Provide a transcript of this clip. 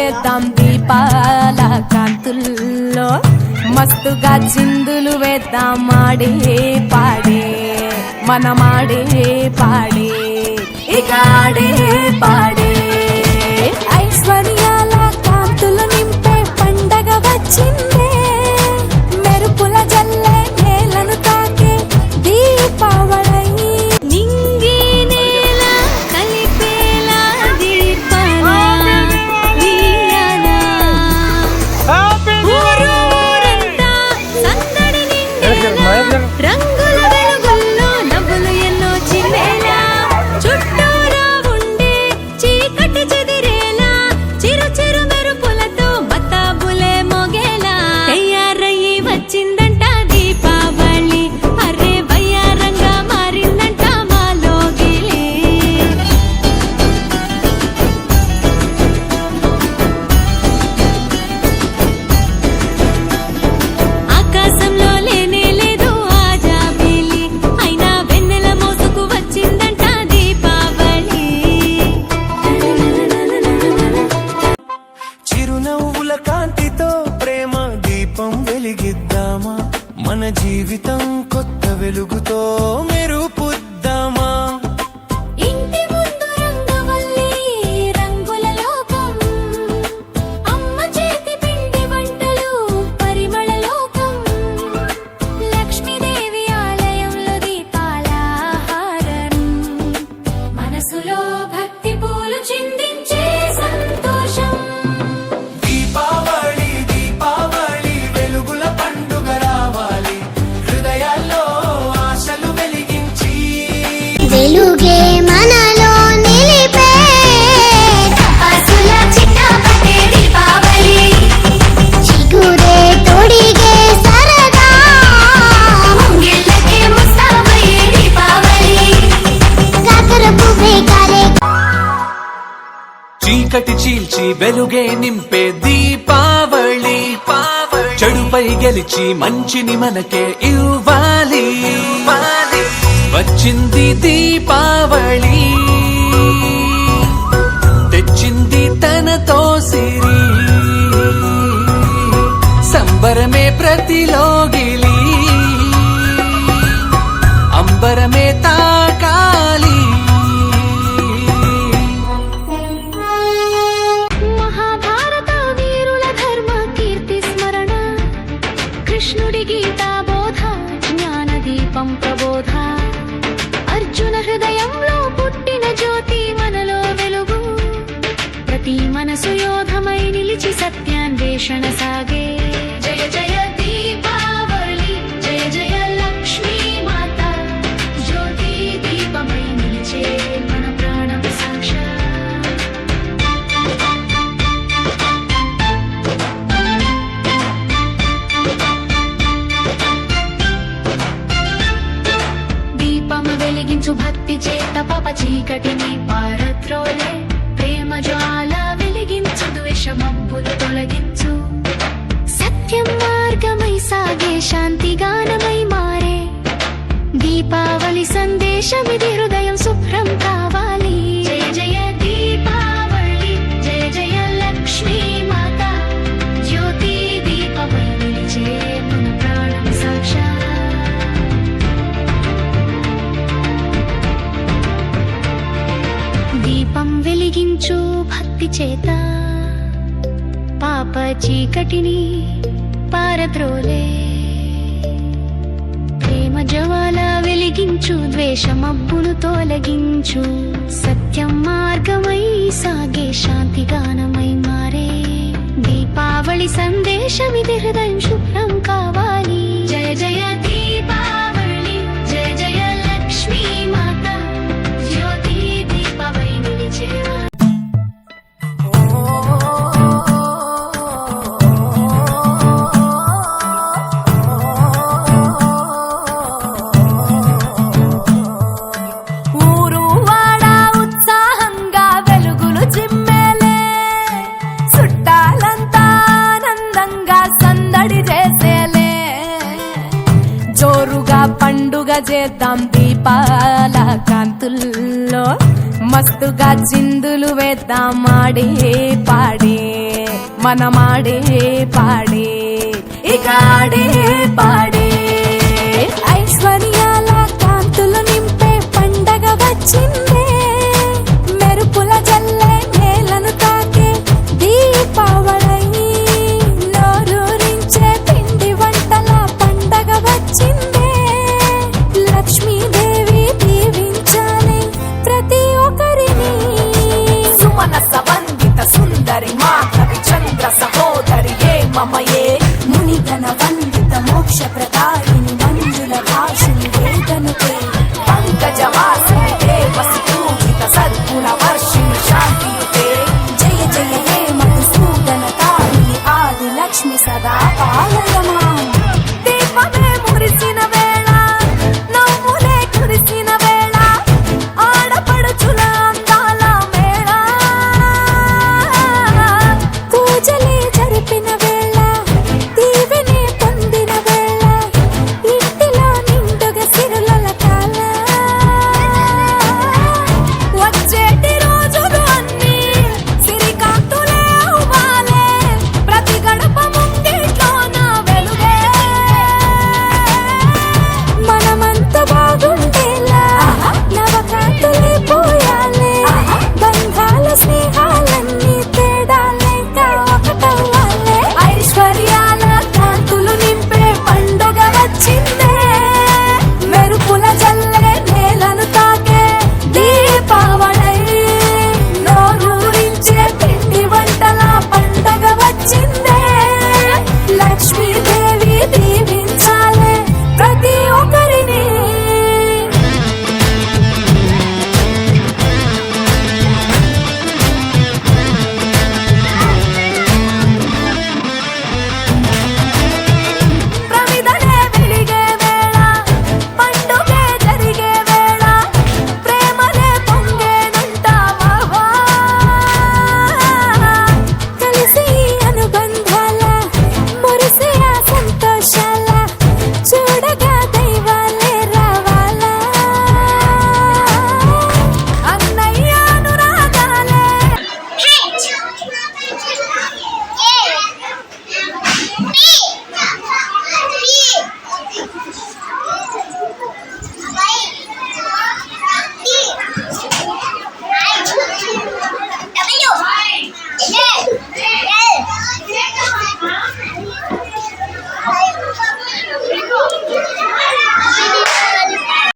చేద్దాం దీపాల కాంతుల్లో, మస్తుగా చిందులు వేద్దాం ఆడే పాడే, మనమాడే పాడే ఇక ఆడే పాడే. ఐశ్వర్యాల కాంతులు నింపే పండగ వచ్చిందే, మెరుపుల జల్లే నేలను తాకే దీపావళి. నింగి నేల కలిపేలా దీపాల వీయాలా, ఊరూరంతా సందడి నిండేలా, రంగుల వెలుగుల్లో నవ్వులు ఎన్నో చిందేలా, చుట్టూరా ఉండే చీకటి చెదిరేలా, చిరు చిరు మెరుపులతో మతాబులే మోగేలా. తయారయ్యి వచ్చిందంట దీపావళి, అరే వయ్యారంగా మారిందంట మాలోగిలే. ఆకాశంలో లేనే లేదు ఆజాబిలి, అయినా వెన్నెల మోసుకు వచ్చిందంట దీపావళి. చిరునవ్వుల కాంతితో ప్రేమ దీపం వెలిగిద్దామా, మన జీవితం కొత్త వెలుగుతో మెరుపుద్దామా. ఇంటి ముందు రంగవల్లి రంగుల లోకం, అమ్మ చేతి పిండి వంటలు పరిమళ లోకం, లక్ష్మీదేవి ఆలయంలో దీపాల హారం, మనసులో భక్తి పూలు చిందించే సంతోషం. దీపావళి దీపావళి వెలుగుల పండుగ రావాలి, హృదయాల్లో ఆశలు వెలిగించి. వెలుగే మనలో నిలిపే తపస్సుల చిట్టపట్టే దీపావళి, చిగురే తొడిగే సరదా ముంగిళ్ళకే ముస్తాబయ్యే దీపావళి, కాకర పువ్వే కాలే చీకటి చీల్చి వెలుగే నింపే దీపావళి, చెడుపై గెలిచి మంచిని మనకే ఇవ్వాలి. వచ్చింది దీపావళి, తెచ్చింది తనతో సిరి, సంబరమే ప్రతిలోగిలి, అంబరమే తాకాలి. మహాభారత వీరుల ధర్మ కీర్తి స్మరణ, కృష్ణుడి గీతా బోధ జ్ఞాన దీపం ప్రబోధ, అర్జున హృదయంలో పుట్టిన జ్యోతి మనలో వెలుగు, ప్రతి మనసు యోధమై నిలిచి సత్యాన్వేషణ సాగే. జయ జయ దీపావళి, జయ జయ లక్ష్మీ మాత, జ్యోతి దీపమై నిలిచే మన ప్రాణం సాక్షాత్. దీపము వెలిగించు భక్తి చేత పాప చీకటిని పారద్రోలే, ప్రేమ జ్వాల వెలిగించు ద్వేషమబ్బులు తొలగించు, సత్యం మార్గమై సాగే శాంతి గానమై మారే. దీపావళి సందేశమిది హృదయం శుభ్రం కావాలి. జయ జయ దీపావళి, జయ జయ లక్ష్మీ మాత, జ్యోతి దీపమై నిలిచే మన ప్రాణం సాక్షాత్. దీపం వెలిగించు భక్తి చేత పాప చీకటిని పారద్రోలే, ప్రేమ జ్వాల వెలిగించు ద్వేషమబ్బును తొలగించు, సత్యం మార్గమై సాగే శాంతి గానమై మారే. దీపావళి సందేశమిది హృదయం శుభ్రం కావాలి. జయ జయ దీపావళి, జయ జయ లక్ష్మీ మాత, జ్యోతి దీపమై నిలిచే. ఊరు వాడ ఉత్సాహంగా వెలుగులు చిమ్మేలే, చుట్టాలంతా ఆనందంగా సందడి చేసేలే. జోరుగా పండుగ చేద్దాం దీపాల కాంతుల్లో, మస్తుగా చిందులు వేద్దాం ఆడే పాడే మనమాడే పాడే ఇక ఆడే పాడే